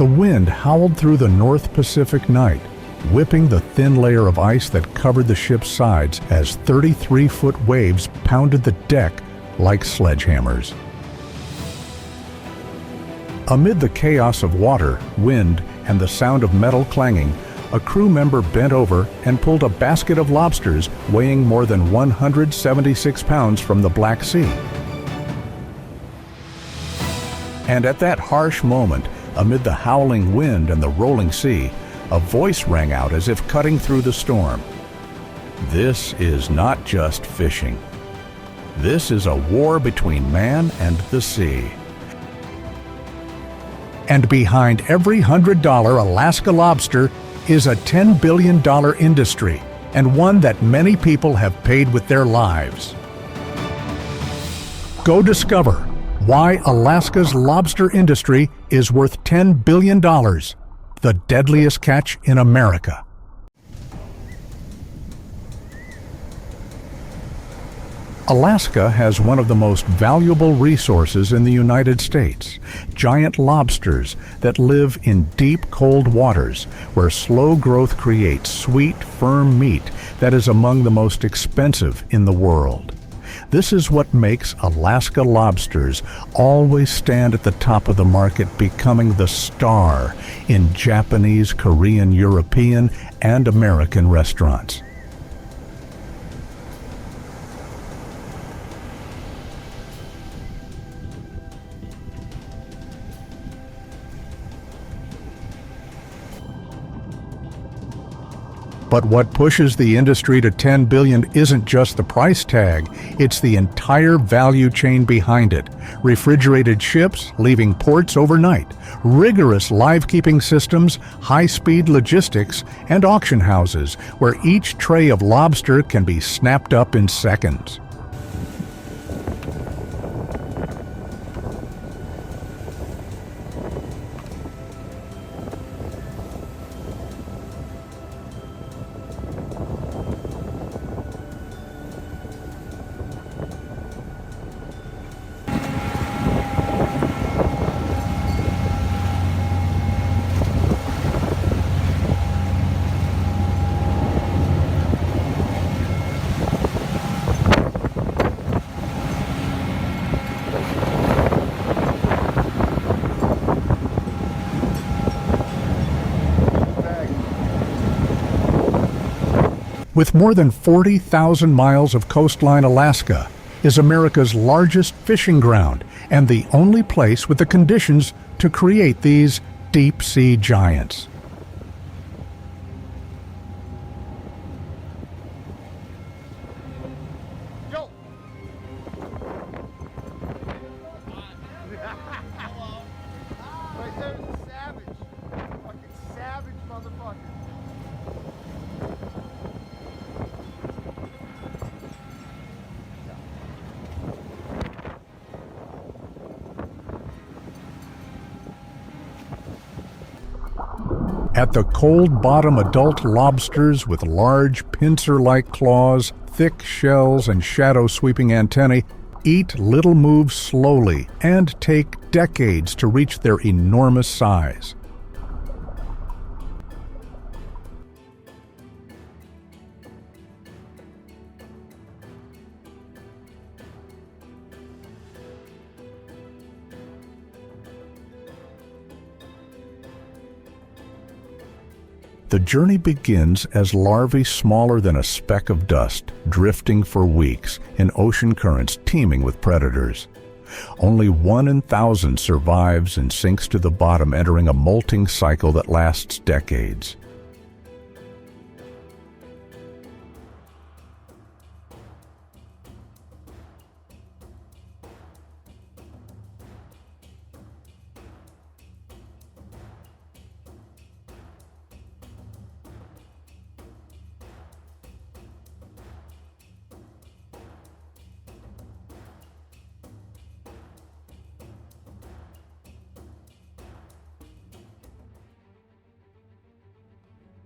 The wind howled through the North Pacific night, whipping the thin layer of ice that covered the ship's sides as 33-foot waves pounded the deck like sledgehammers. Amid the chaos of water, wind, and the sound of metal clanging, a crew member bent over and pulled a basket of lobsters weighing more than 176 pounds from the Black Sea. And at that harsh moment, amid the howling wind and the rolling sea, a voice rang out as if cutting through the storm. This is not just fishing. This is a war between man and the sea. And behind every $100 Alaska lobster is a $10 billion industry, and one that many people have paid with their lives. Go discover why Alaska's lobster industry is worth $10 billion, the deadliest catch in America. Alaska has one of the most valuable resources in the United States, giant lobsters that live in deep, cold waters where slow growth creates sweet, firm meat that is among the most expensive in the world. This is what makes Alaska lobsters always stand at the top of the market, becoming the star in Japanese, Korean, European, and American restaurants. But what pushes the industry to $10 billion isn't just the price tag, it's the entire value chain behind it. Refrigerated ships leaving ports overnight, rigorous live-keeping systems, high-speed logistics, and auction houses where each tray of lobster can be snapped up in seconds. With more than 40,000 miles of coastline, Alaska is America's largest fishing ground and the only place with the conditions to create these deep-sea giants. At the cold bottom, adult lobsters with large pincer-like claws, thick shells, and shadow-sweeping antennae eat little moves slowly and take decades to reach their enormous size. The journey begins as larvae smaller than a speck of dust, drifting for weeks in ocean currents teeming with predators. Only 1 in 1,000 survives and sinks to the bottom, entering a molting cycle that lasts decades.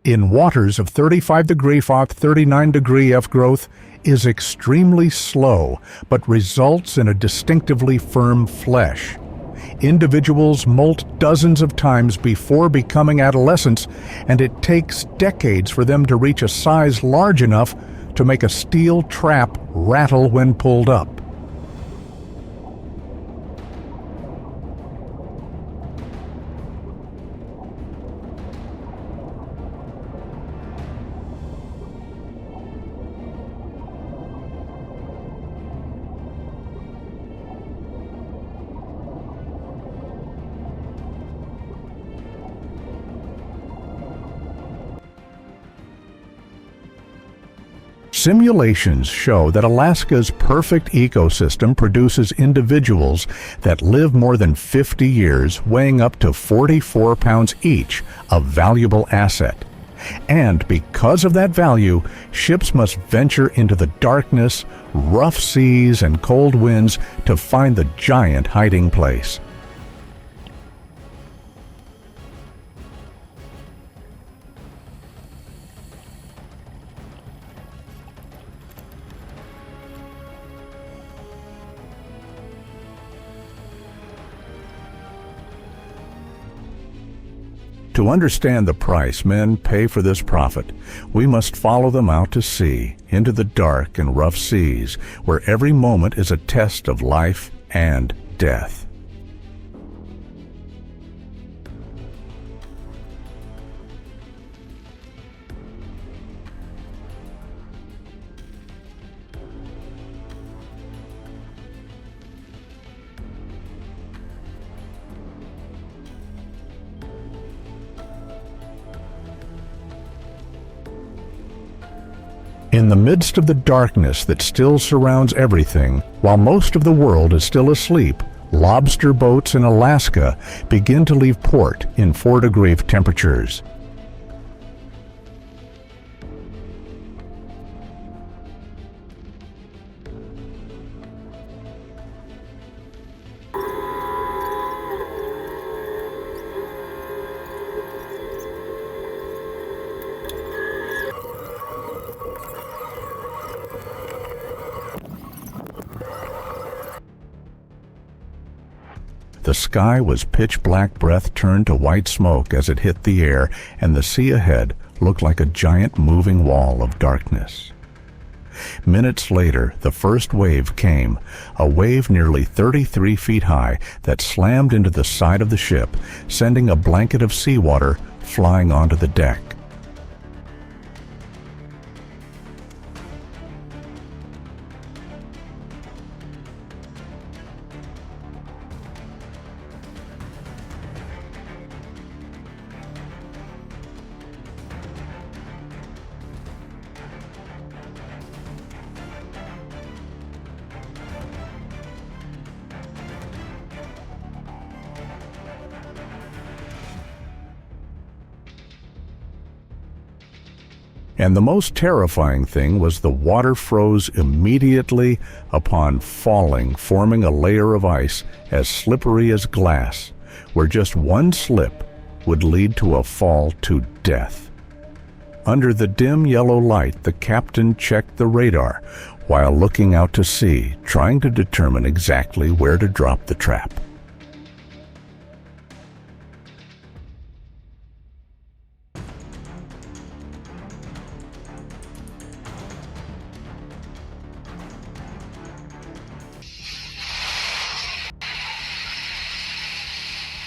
In waters of 35° F, 39° F growth is extremely slow, but results in a distinctively firm flesh. Individuals molt dozens of times before becoming adolescents, and it takes decades for them to reach a size large enough to make a steel trap rattle when pulled up. Simulations show that Alaska's perfect ecosystem produces individuals that live more than 50 years, weighing up to 44 pounds each, a valuable asset. And because of that value, ships must venture into the darkness, rough seas, and cold winds to find the giant hiding place. To understand the price men pay for this profit, we must follow them out to sea, into the dark and rough seas, where every moment is a test of life and death. In the midst of the darkness that still surrounds everything, while most of the world is still asleep, lobster boats in Alaska begin to leave port in 4-degree temperatures. The sky was pitch black, breath turned to white smoke as it hit the air, and the sea ahead looked like a giant moving wall of darkness. Minutes later, the first wave came, a wave nearly 33 feet high that slammed into the side of the ship, sending a blanket of seawater flying onto the deck. And the most terrifying thing was the water froze immediately upon falling, forming a layer of ice as slippery as glass, where just one slip would lead to a fall to death. Under the dim yellow light, the captain checked the radar while looking out to sea, trying to determine exactly where to drop the trap.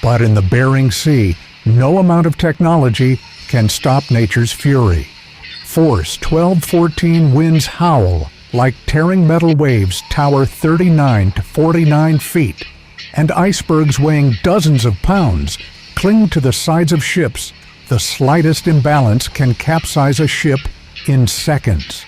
But in the Bering Sea, no amount of technology can stop nature's fury. Force 12-14 winds howl like tearing metal waves tower 39 to 49 feet, and icebergs weighing dozens of pounds cling to the sides of ships. The slightest imbalance can capsize a ship in seconds.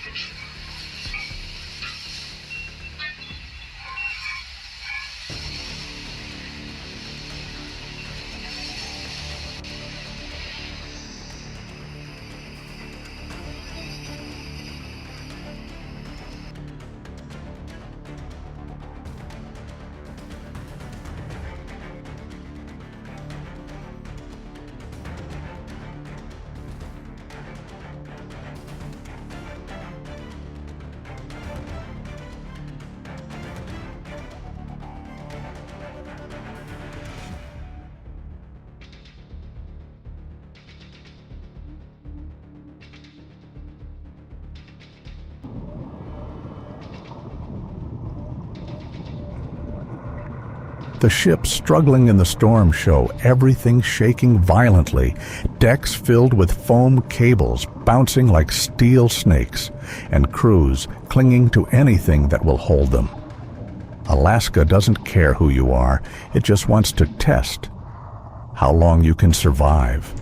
The ships struggling in the storm show everything shaking violently, decks filled with foam cables bouncing like steel snakes, and crews clinging to anything that will hold them. Alaska doesn't care who you are, it just wants to test how long you can survive.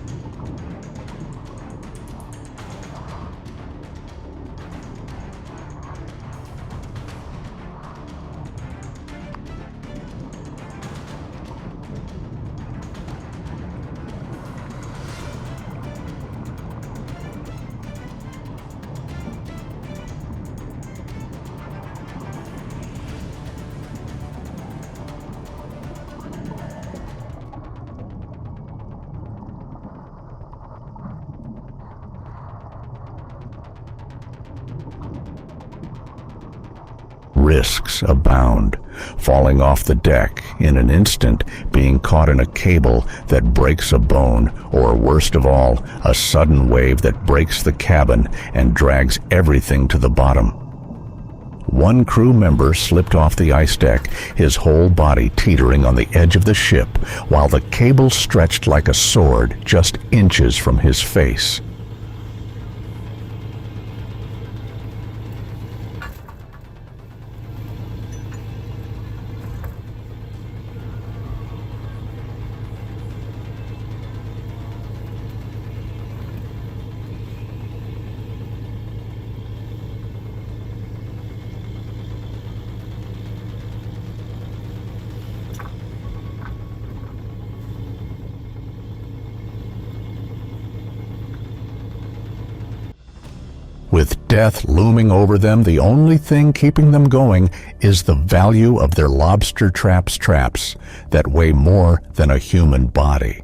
Risks abound, falling off the deck in an instant, being caught in a cable that breaks a bone, or worst of all, a sudden wave that breaks the cabin and drags everything to the bottom. One crew member slipped off the ice deck, his whole body teetering on the edge of the ship, while the cable stretched like a sword just inches from his face. With death looming over them, the only thing keeping them going is the value of their lobster traps that weigh more than a human body.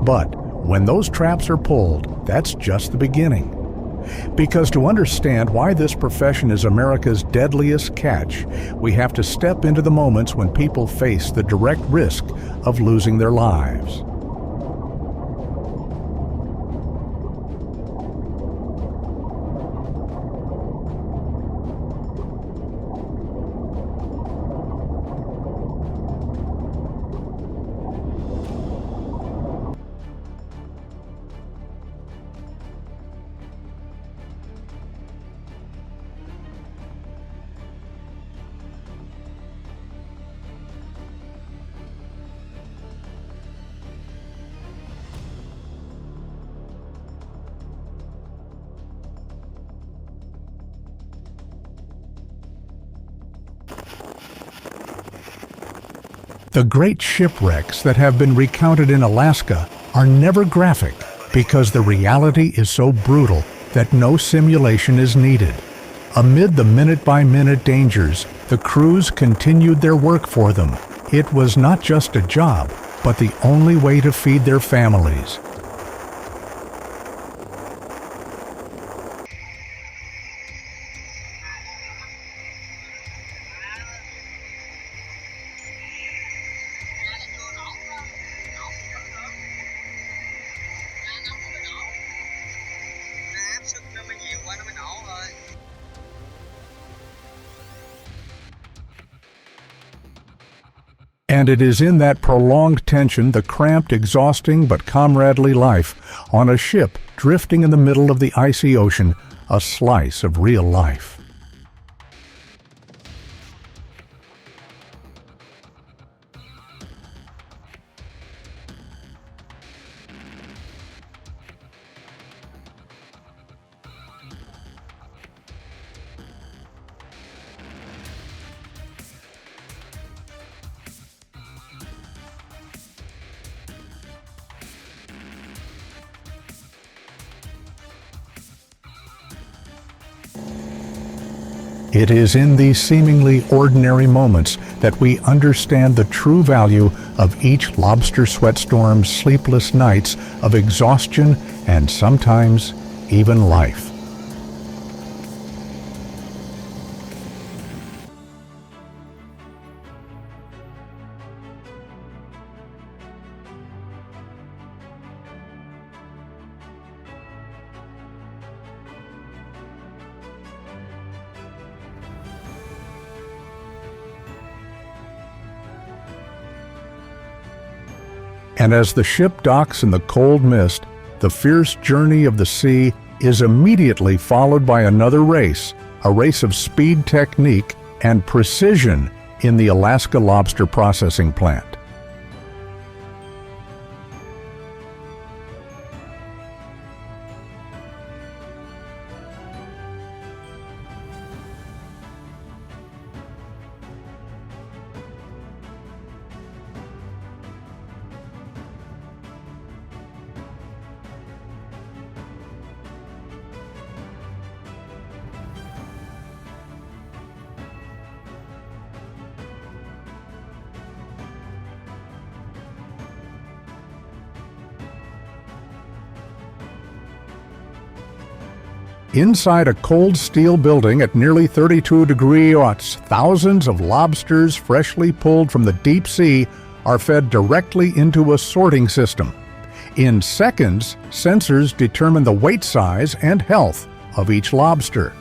But when those traps are pulled, that's just the beginning. Because to understand why this profession is America's deadliest catch, we have to step into the moments when people face the direct risk of losing their lives. The great shipwrecks that have been recounted in Alaska are never graphic because the reality is so brutal that no simulation is needed. Amid the minute-by-minute dangers, the crews continued their work for them. It was not just a job, but the only way to feed their families. And it is in that prolonged tension, the cramped, exhausting, but comradely life on a ship drifting in the middle of the icy ocean, a slice of real life. It is in these seemingly ordinary moments that we understand the true value of each lobster sweat storm's sleepless nights of exhaustion and sometimes even life. And as the ship docks in the cold mist, the fierce journey of the sea is immediately followed by another race, a race of speed, technique, and precision in the Alaska lobster processing plant. Inside a cold steel building at nearly 32 degrees, thousands of lobsters freshly pulled from the deep sea are fed directly into a sorting system. In seconds, sensors determine the weight size and health of each lobster.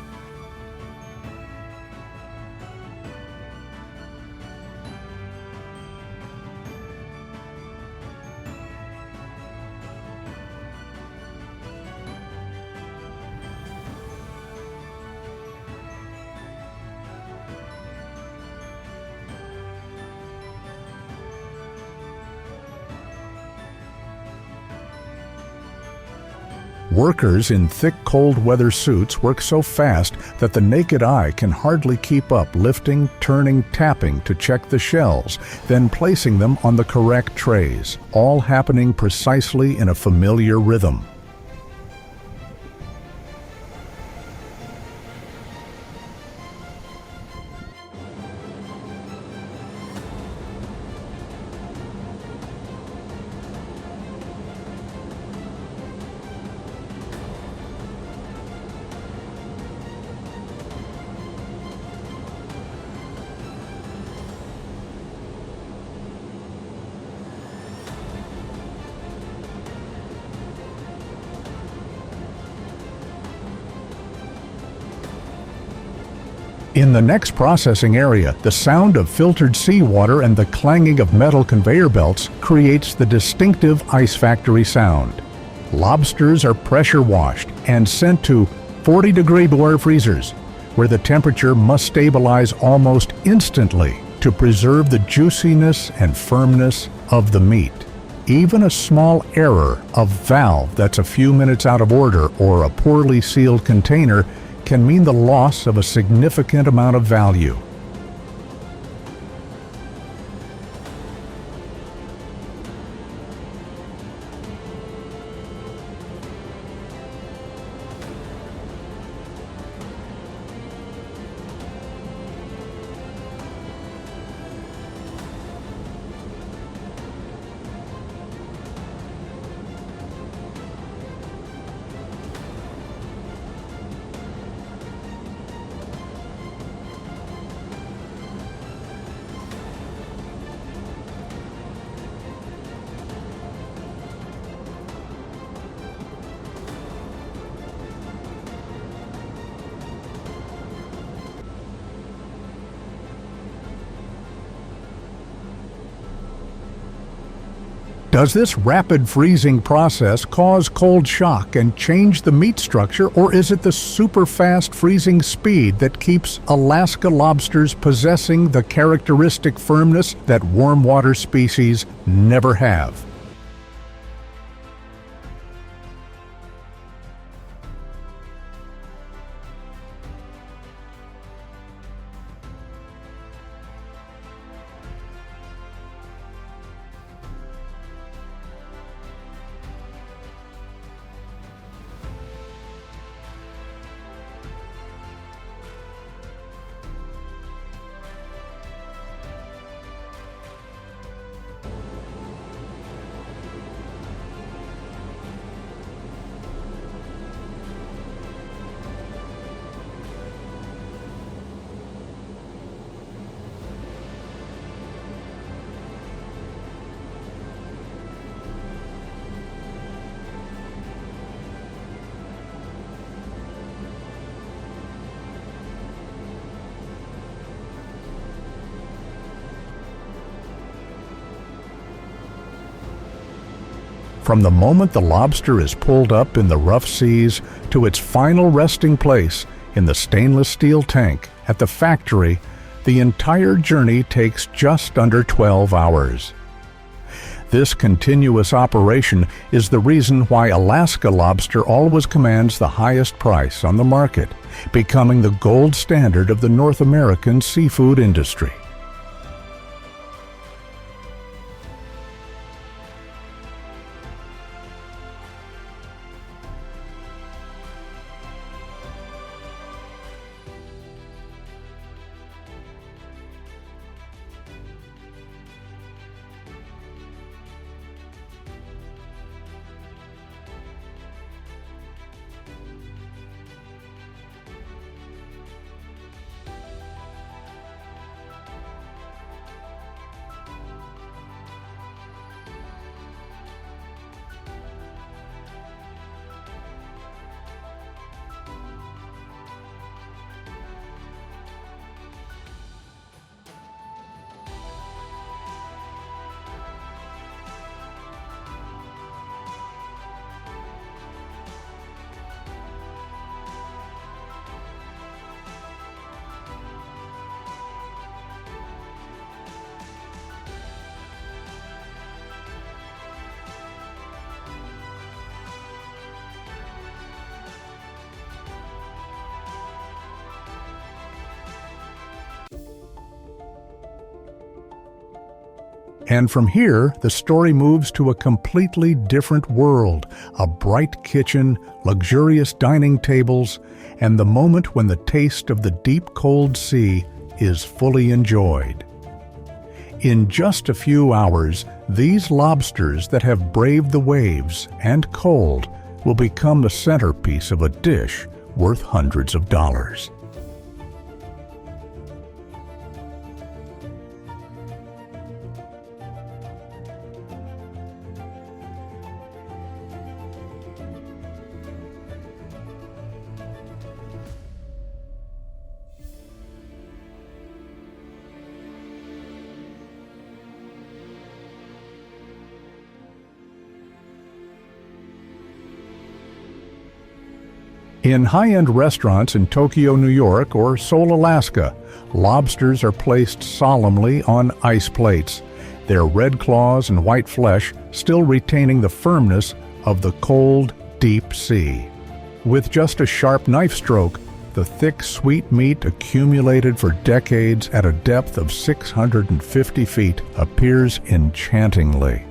Workers in thick cold weather suits work so fast that the naked eye can hardly keep up, lifting, turning, tapping to check the shells, then placing them on the correct trays, all happening precisely in a familiar rhythm. In the next processing area, the sound of filtered seawater and the clanging of metal conveyor belts creates the distinctive ice factory sound. Lobsters are pressure washed and sent to 40-degree below freezers, where the temperature must stabilize almost instantly to preserve the juiciness and firmness of the meat. Even a small error of valve that's a few minutes out of order or a poorly sealed container can mean the loss of a significant amount of value. Does this rapid freezing process cause cold shock and change the meat structure, or is it the super fast freezing speed that keeps Alaska lobsters possessing the characteristic firmness that warm water species never have? From the moment the lobster is pulled up in the rough seas to its final resting place in the stainless steel tank at the factory, the entire journey takes just under 12 hours. This continuous operation is the reason why Alaska lobster always commands the highest price on the market, becoming the gold standard of the North American seafood industry. And from here, the story moves to a completely different world, a bright kitchen, luxurious dining tables, and the moment when the taste of the deep cold sea is fully enjoyed. In just a few hours, these lobsters that have braved the waves and cold will become the centerpiece of a dish worth hundreds of dollars. In high-end restaurants in Tokyo, New York, or Seoul, Alaska, lobsters are placed solemnly on ice plates, their red claws and white flesh still retaining the firmness of the cold, deep sea. With just a sharp knife stroke, the thick, sweet meat accumulated for decades at a depth of 650 feet appears enchantingly.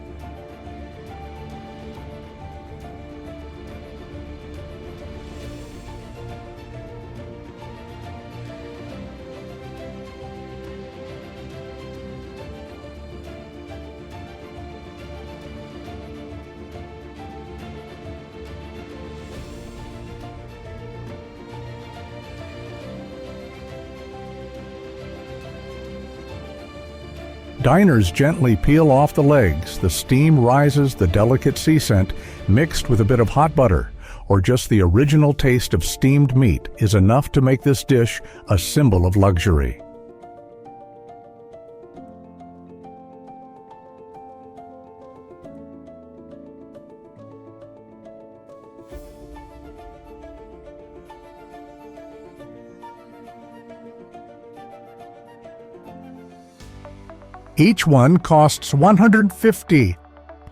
Diners gently peel off the legs, the steam rises the delicate sea scent mixed with a bit of hot butter, or just the original taste of steamed meat is enough to make this dish a symbol of luxury. Each one costs $150,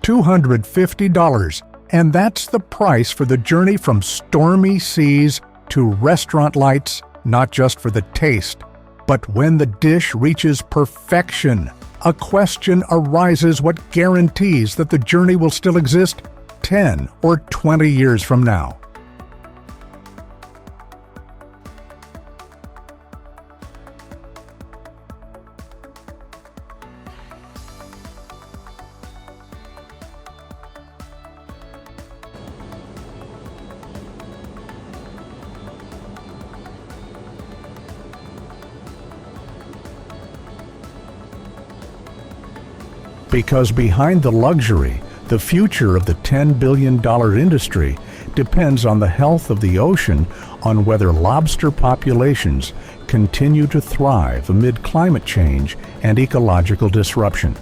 $250, and that's the price for the journey from stormy seas to restaurant lights, not just for the taste, but when the dish reaches perfection. A question arises: what guarantees that the journey will still exist 10 or 20 years from now? Because behind the luxury, the future of the $10 billion industry depends on the health of the ocean, on whether lobster populations continue to thrive amid climate change and ecological disruption.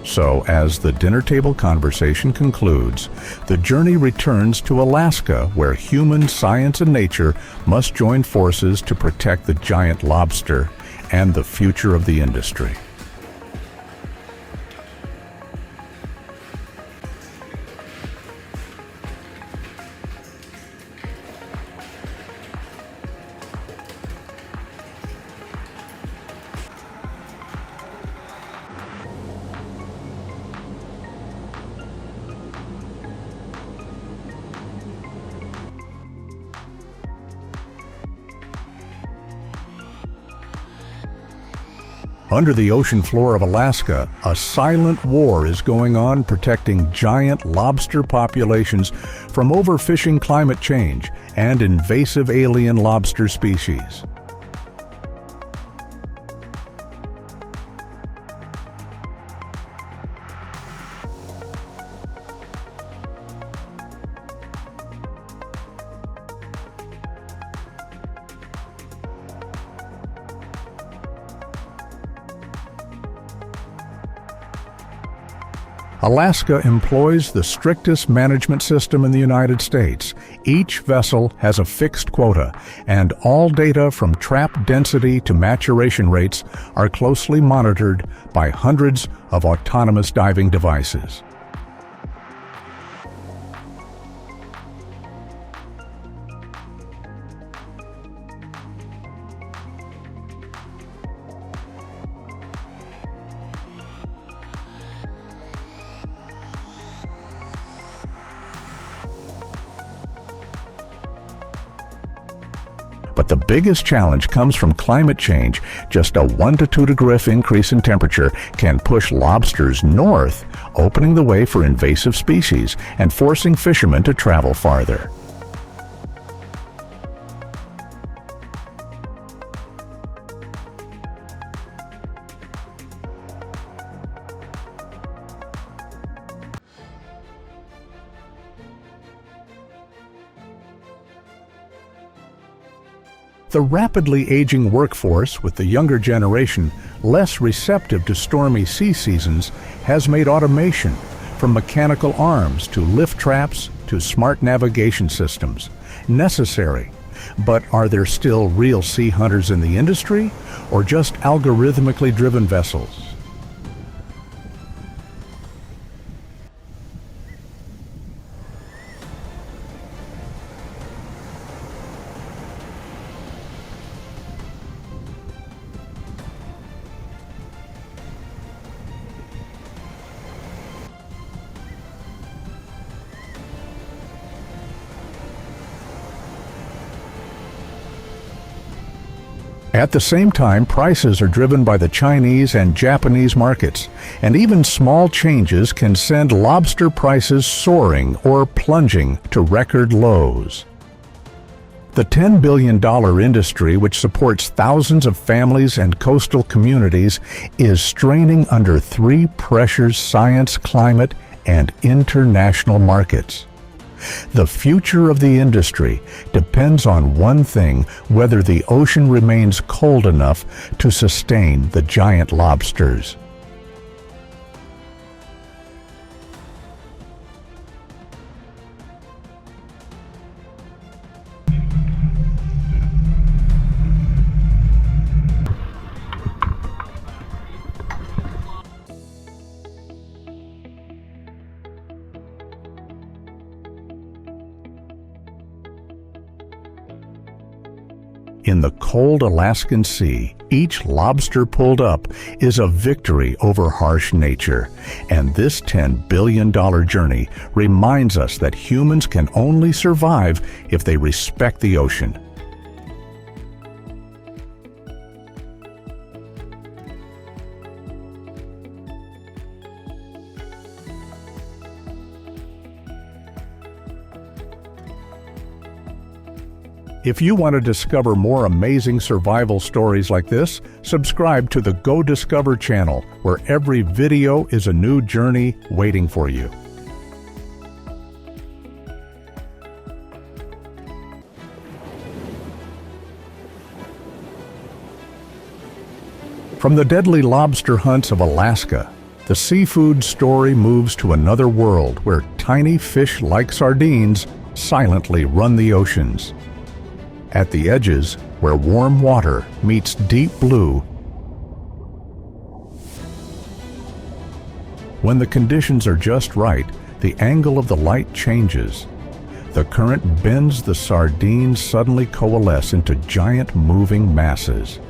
So, as the dinner table conversation concludes, the journey returns to Alaska, where human science and nature must join forces to protect the giant lobster and the future of the industry. Under the ocean floor of Alaska, a silent war is going on protecting giant lobster populations from overfishing, climate change, and invasive alien lobster species. Alaska employs the strictest management system in the United States. Each vessel has a fixed quota, and all data from trap density to maturation rates are closely monitored by hundreds of autonomous diving devices. But the biggest challenge comes from climate change. Just a 1 to 2 degree increase in temperature can push lobsters north, opening the way for invasive species and forcing fishermen to travel farther. The rapidly aging workforce, with the younger generation less receptive to stormy sea seasons, has made automation, from mechanical arms to lift traps to smart navigation systems, necessary. But are there still real sea hunters in the industry, or just algorithmically driven vessels? At the same time, prices are driven by the Chinese and Japanese markets, and even small changes can send lobster prices soaring or plunging to record lows. The $10 billion industry, which supports thousands of families and coastal communities, is straining under three pressures: science, climate, and international markets. The future of the industry depends on one thing: whether the ocean remains cold enough to sustain the giant lobsters. In the cold Alaskan Sea, each lobster pulled up is a victory over harsh nature. And this $10 billion journey reminds us that humans can only survive if they respect the ocean. If you want to discover more amazing survival stories like this, subscribe to the Go Discover channel, where every video is a new journey waiting for you. From the deadly lobster hunts of Alaska The seafood story moves to another world where tiny fish like sardines silently run the oceans. At the edges, where warm water meets deep blue, when the conditions are just right, the angle of the light changes. The current bends the sardines suddenly coalesce into giant moving masses.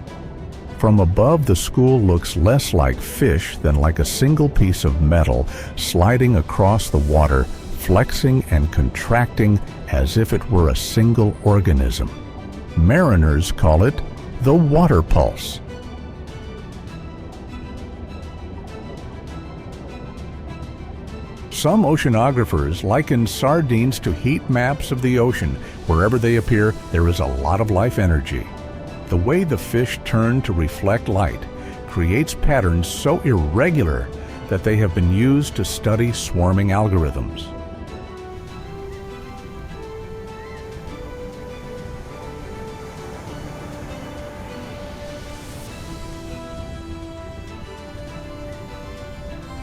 From above, the school looks less like fish than like a single piece of metal sliding across the water, flexing and contracting as if it were a single organism. Mariners call it the water pulse. Some oceanographers liken sardines to heat maps of the ocean. Wherever they appear, there is a lot of life energy. The way the fish turn to reflect light creates patterns so irregular that they have been used to study swarming algorithms.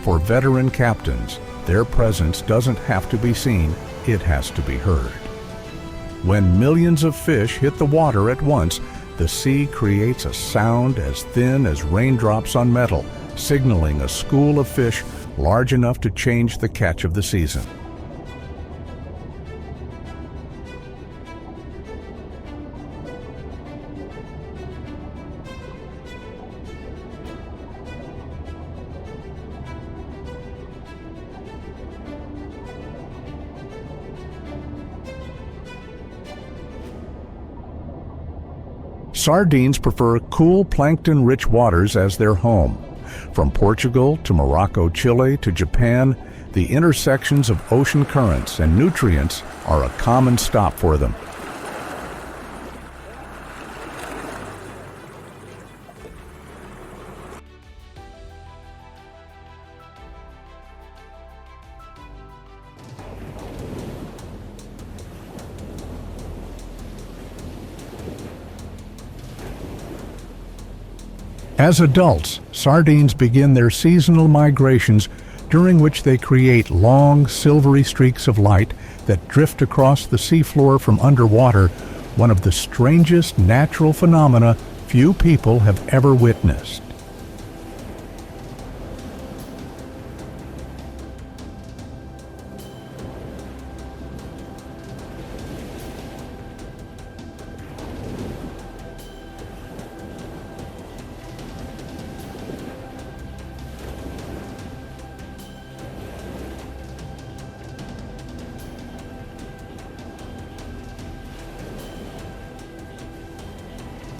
For veteran captains, their presence doesn't have to be seen, it has to be heard. When millions of fish hit the water at once, the sea creates a sound as thin as raindrops on metal, signaling a school of fish large enough to change the catch of the season. Sardines prefer cool, plankton-rich waters as their home. From Portugal to Morocco, Chile to Japan, the intersections of ocean currents and nutrients are a common stop for them. As adults, sardines begin their seasonal migrations, during which they create long, silvery streaks of light that drift across the seafloor from underwater, one of the strangest natural phenomena few people have ever witnessed.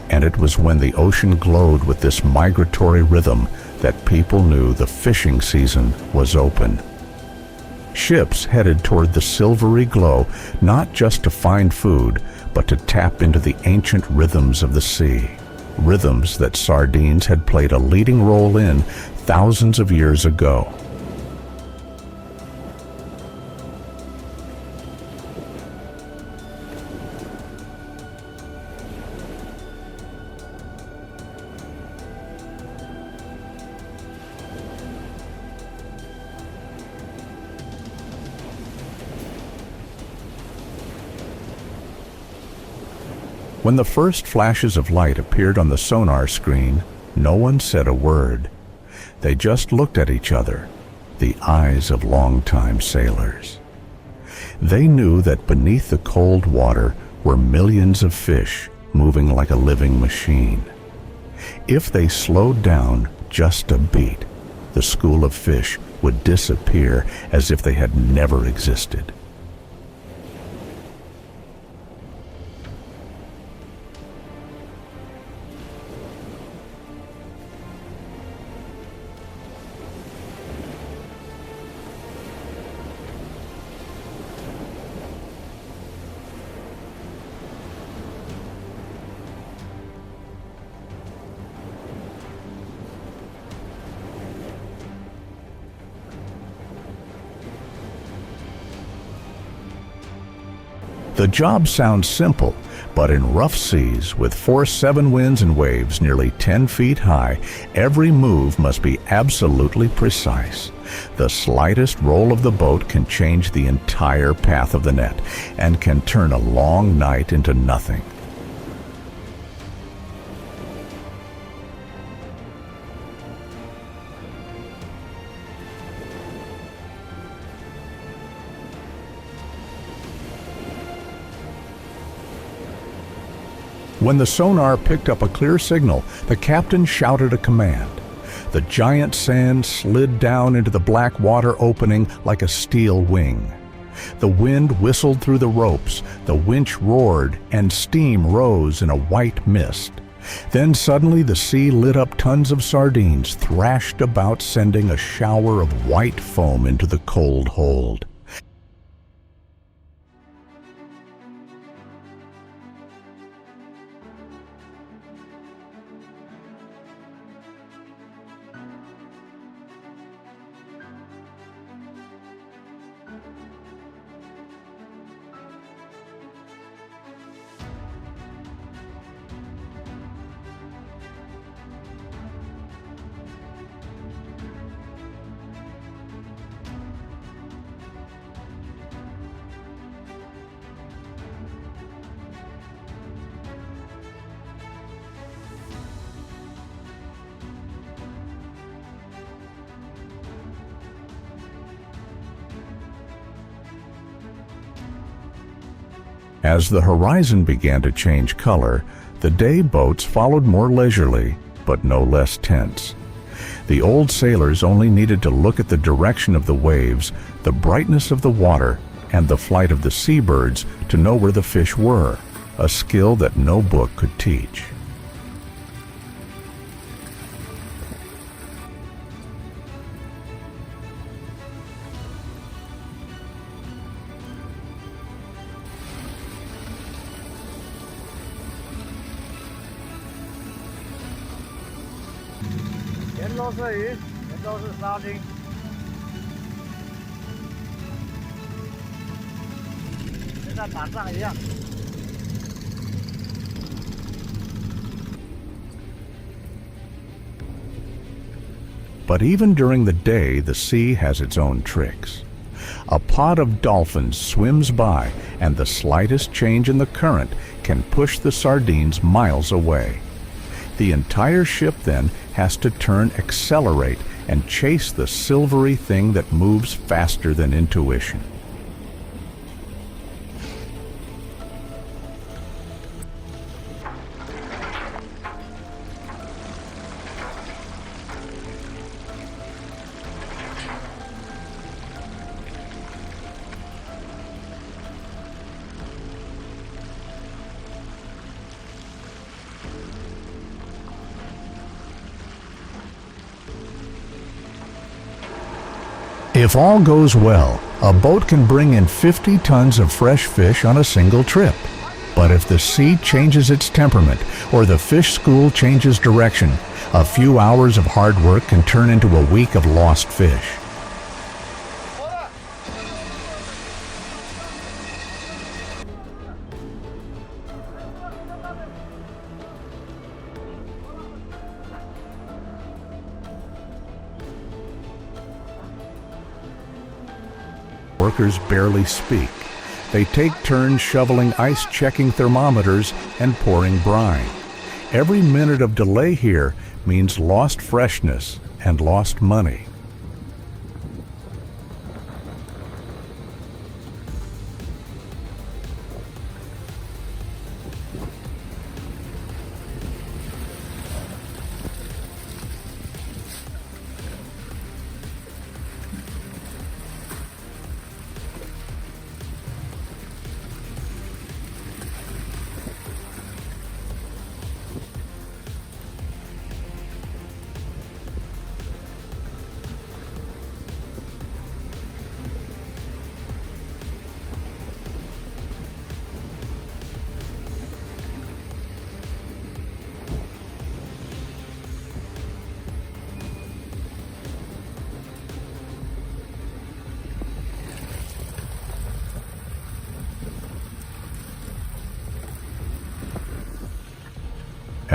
And it was when the ocean glowed with this migratory rhythm that people knew the fishing season was open. Ships headed toward the silvery glow, not just to find food, but to tap into the ancient rhythms of the sea, rhythms that sardines had played a leading role in thousands of years ago. When the first flashes of light appeared on the sonar screen, no one said a word. They just looked at each other, the eyes of longtime sailors. They knew that beneath the cold water were millions of fish moving like a living machine. If they slowed down just a beat, the school of fish would disappear as if they had never existed. The job sounds simple, but in rough seas with force 7 winds and waves nearly 10 feet high, every move must be absolutely precise. The slightest roll of the boat can change the entire path of the net and can turn a long night into nothing. When the sonar picked up a clear signal, the captain shouted a command. The giant sand slid down into the black water opening like a steel wing. The wind whistled through the ropes, the winch roared, and steam rose in a white mist. Then suddenly the sea lit up. Tons of sardines thrashed about, sending a shower of white foam into the cold hold. As the horizon began to change color, the day boats followed more leisurely, but no less tense. The old sailors only needed to look at the direction of the waves, the brightness of the water, and the flight of the seabirds to know where the fish were, a skill that no book could teach. Sardine. But even during the day, the sea has its own tricks. A pod of dolphins swims by, and the slightest change in the current can push the sardines miles away. The entire ship then has to accelerate, and chase the silvery thing that moves faster than intuition. If all goes well, a boat can bring in 50 tons of fresh fish on a single trip. But if the sea changes its temperament or the fish school changes direction, a few hours of hard work can turn into a week of lost fish. Workers barely speak. They take turns shoveling ice, checking thermometers, and pouring brine. Every minute of delay here means lost freshness and lost money.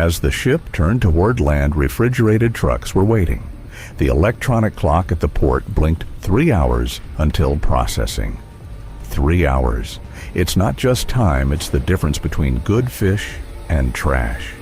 As the ship turned toward land, refrigerated trucks were waiting. The electronic clock at the port blinked 3 hours until processing. 3 hours. It's not just time, it's the difference between good fish and trash.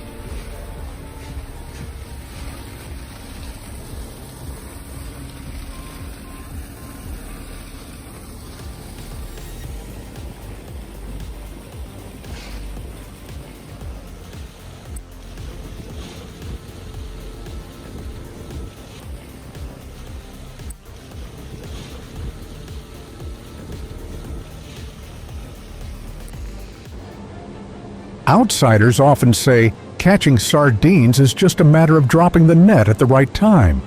Outsiders often say catching sardines is just a matter of dropping the net at the right time.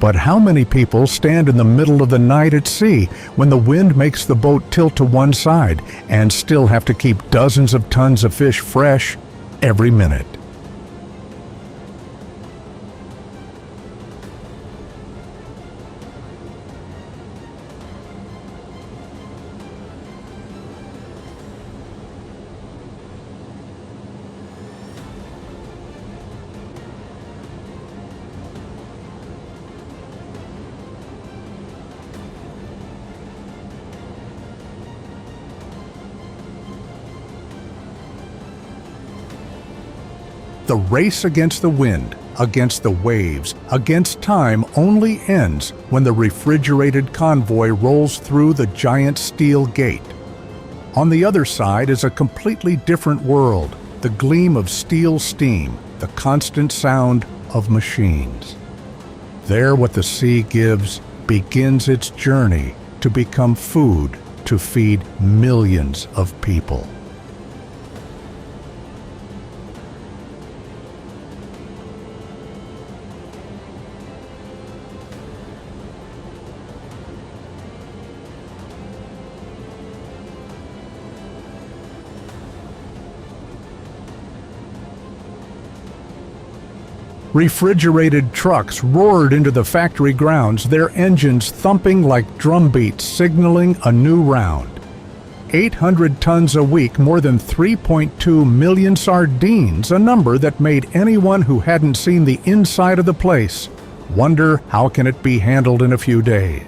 But how many people stand in the middle of the night at sea when the wind makes the boat tilt to one side and still have to keep dozens of tons of fish fresh every minute? The race against the wind, against the waves, against time only ends when the refrigerated convoy rolls through the giant steel gate. On the other side is a completely different world, the gleam of steel steam, the constant sound of machines. There, what the sea gives begins its journey to become food to feed millions of people. Refrigerated trucks roared into the factory grounds, their engines thumping like drumbeats signaling a new round. 800 tons a week, more than 3.2 million sardines, a number that made anyone who hadn't seen the inside of the place wonder how can it be handled in a few days.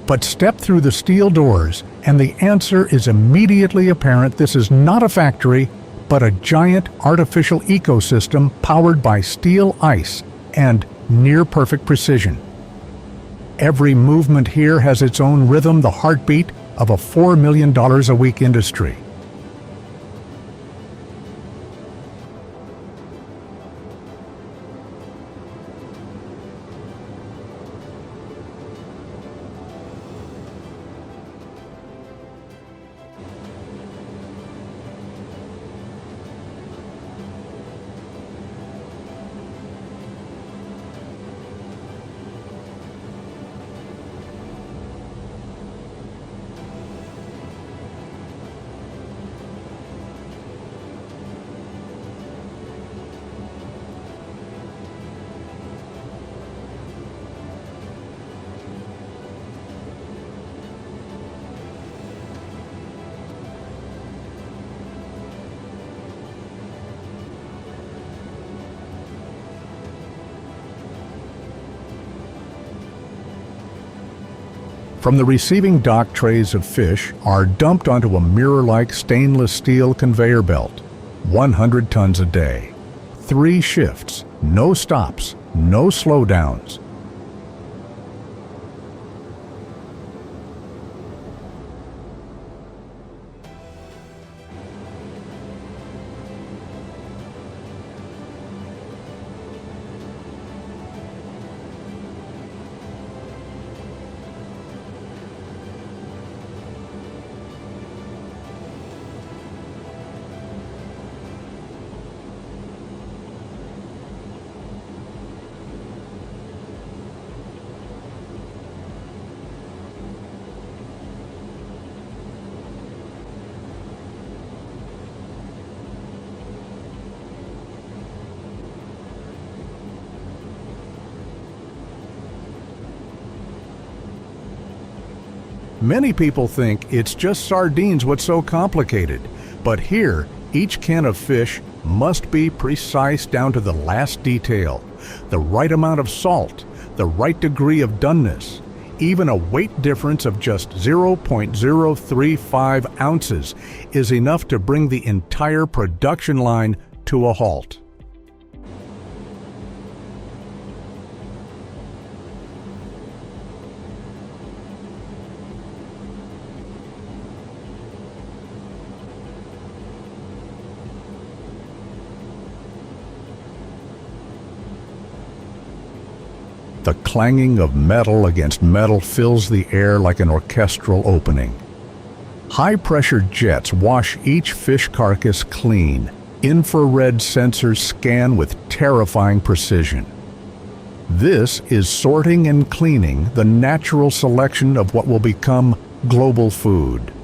But step through the steel doors, and the answer is immediately apparent. This is not a factory, but a giant artificial ecosystem powered by steel ice and near-perfect precision. Every movement here has its own rhythm, the heartbeat of a $4 million a week industry. From the receiving dock, trays of fish are dumped onto a mirror-like stainless steel conveyor belt. 100 tons a day. 3 shifts, no stops, no slowdowns. Many people think it's just sardines what's so complicated, but here, each can of fish must be precise down to the last detail. The right amount of salt, the right degree of doneness. Even a weight difference of just 0.035 ounces is enough to bring the entire production line to a halt. The clanging of metal against metal fills the air like an orchestral opening. High-pressure jets wash each fish carcass clean. Infrared sensors scan with terrifying precision. This is sorting and cleaning, the natural selection of what will become global food.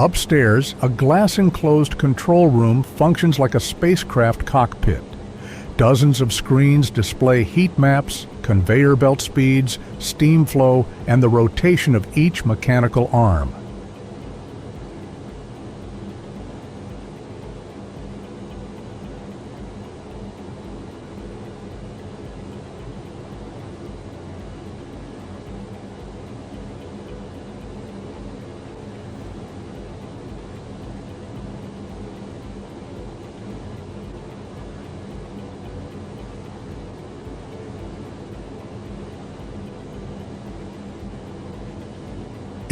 Upstairs, a glass-enclosed control room functions like a spacecraft cockpit. Dozens of screens display heat maps, conveyor belt speeds, steam flow, and the rotation of each mechanical arm.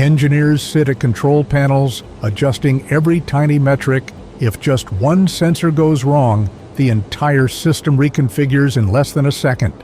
Engineers sit at control panels, adjusting every tiny metric. If just one sensor goes wrong, the entire system reconfigures in less than a second.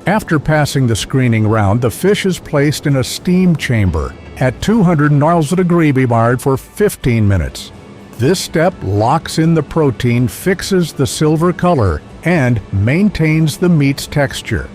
After passing the screening round, the fish is placed in a steam chamber at 200 Nm for 15 minutes. This step locks in the protein, fixes the silver color, and maintains the meat's texture.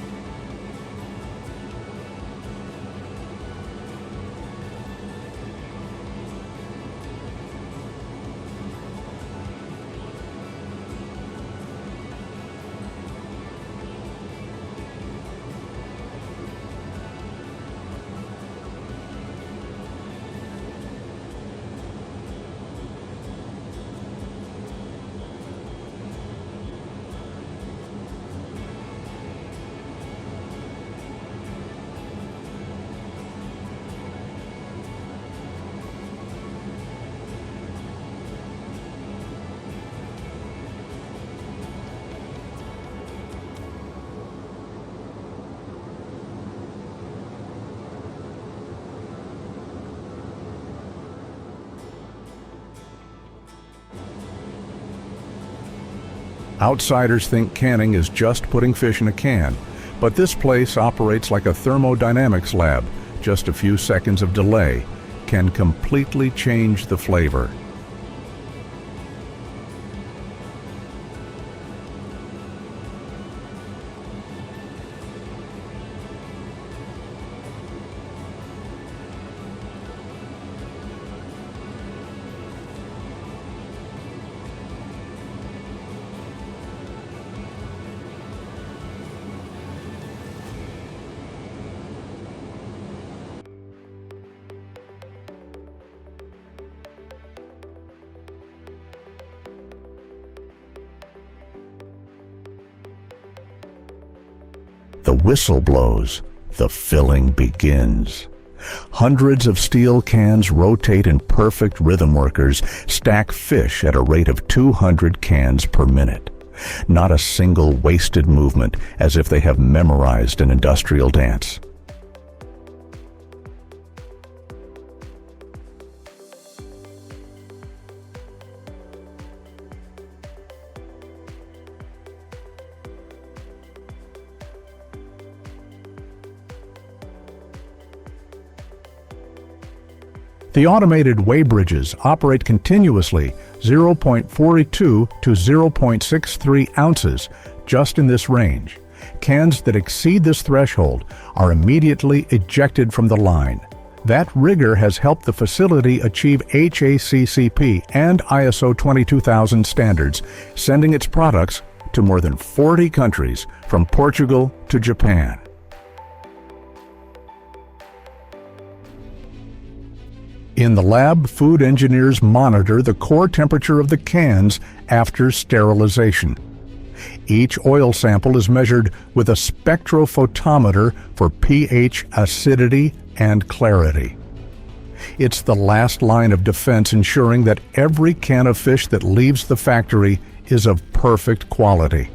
Outsiders think canning is just putting fish in a can, but this place operates like a thermodynamics lab. Just a few seconds of delay can completely change the flavor. the whistle blows, the filling begins. Hundreds of steel cans rotate in perfect rhythm. Workers stack fish at a rate of 200 cans per minute. Not a single wasted movement, as if they have memorized an industrial dance. The automated weighbridges operate continuously 0.42 to 0.63 ounces, just in this range. Cans that exceed this threshold are immediately ejected from the line. That rigor has helped the facility achieve HACCP and ISO 22000 standards, sending its products to more than 40 countries, from Portugal to Japan. In the lab, food engineers monitor the core temperature of the cans after sterilization. Each oil sample is measured with a spectrophotometer for pH, acidity, and clarity. It's the last line of defense, ensuring that every can of fish that leaves the factory is of perfect quality.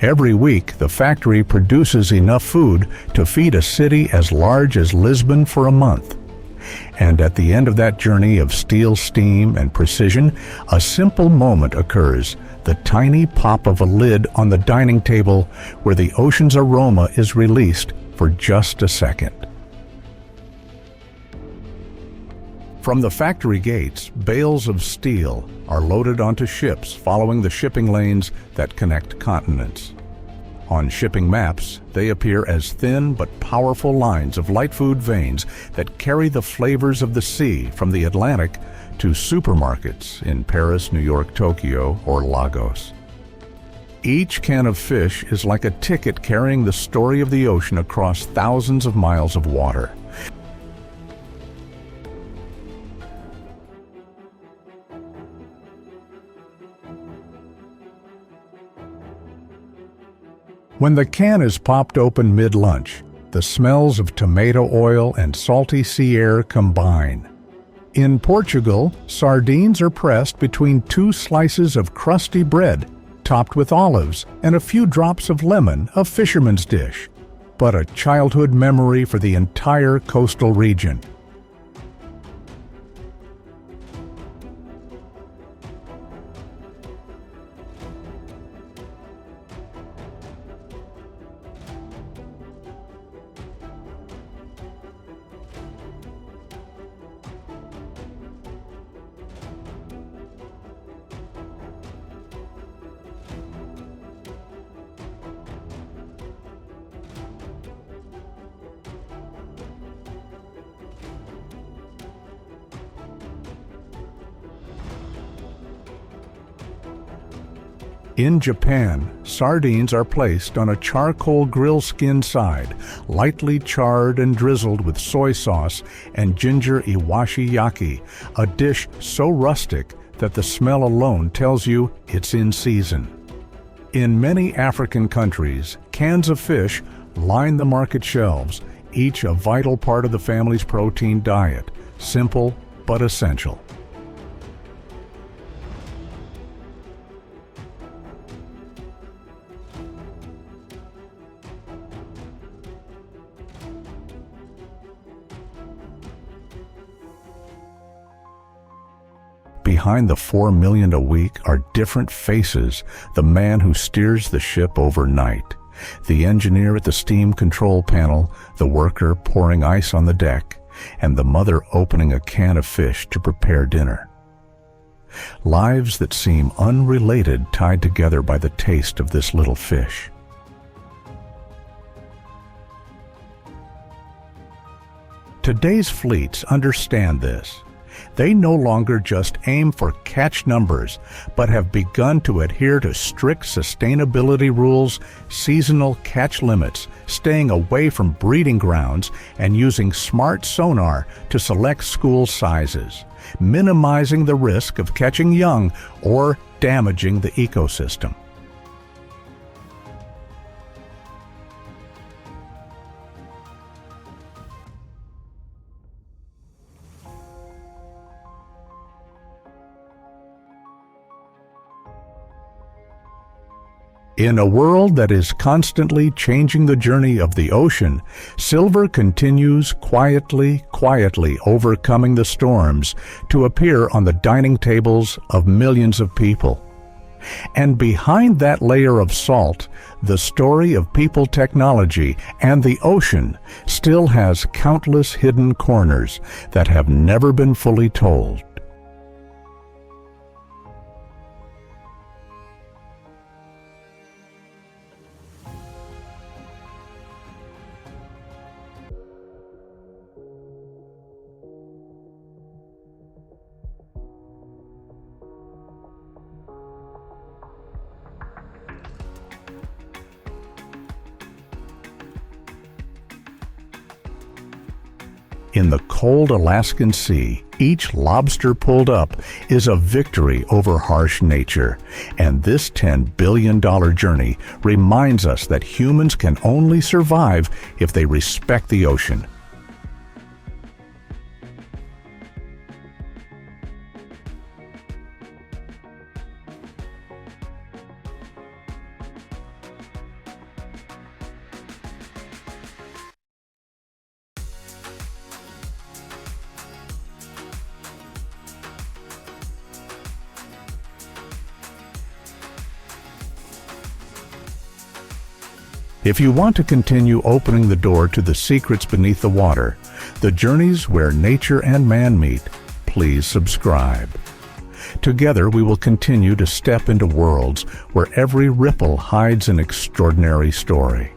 Every week, the factory produces enough food to feed a city as large as Lisbon for a month. And at the end of that journey of steel, steam, and precision, a simple moment occurs: the tiny pop of a lid on the dining table, where the ocean's aroma is released for just a second. From the factory gates, bales of steel are loaded onto ships following the shipping lanes that connect continents. On shipping maps, they appear as thin but powerful lines of light food veins that carry the flavors of the sea from the Atlantic to supermarkets in Paris, New York, Tokyo, or Lagos. Each can of fish is like a ticket carrying the story of the ocean across thousands of miles of water. When the can is popped open mid-lunch, the smells of tomato oil and salty sea air combine. In Portugal, sardines are pressed between two slices of crusty bread, topped with olives and a few drops of lemon, a fisherman's dish, but a childhood memory for the entire coastal region. In Japan, sardines are placed on a charcoal grill skin side, lightly charred and drizzled with soy sauce and ginger iwashi yaki, a dish so rustic that the smell alone tells you it's in season. In many African countries, cans of fish line the market shelves, each a vital part of the family's protein diet, simple but essential. Behind the $4 million a week are different faces: the man who steers the ship overnight, the engineer at the steam control panel, the worker pouring ice on the deck, and the mother opening a can of fish to prepare dinner. Lives that seem unrelated, tied together by the taste of this little fish. Today's fleets understand this. They no longer just aim for catch numbers, but have begun to adhere to strict sustainability rules, seasonal catch limits, staying away from breeding grounds, and using smart sonar to select school sizes, minimizing the risk of catching young or damaging the ecosystem. In a world that is constantly changing the journey of the ocean, silver continues quietly overcoming the storms to appear on the dining tables of millions of people. And behind that layer of salt, the story of people, technology, and the ocean still has countless hidden corners that have never been fully told. In the cold Alaskan Sea, each lobster pulled up is a victory over harsh nature. And this $10 billion journey reminds us that humans can only survive if they respect the ocean. If you want to continue opening the door to the secrets beneath the water, the journeys where nature and man meet, please subscribe. Together we will continue to step into worlds where every ripple hides an extraordinary story.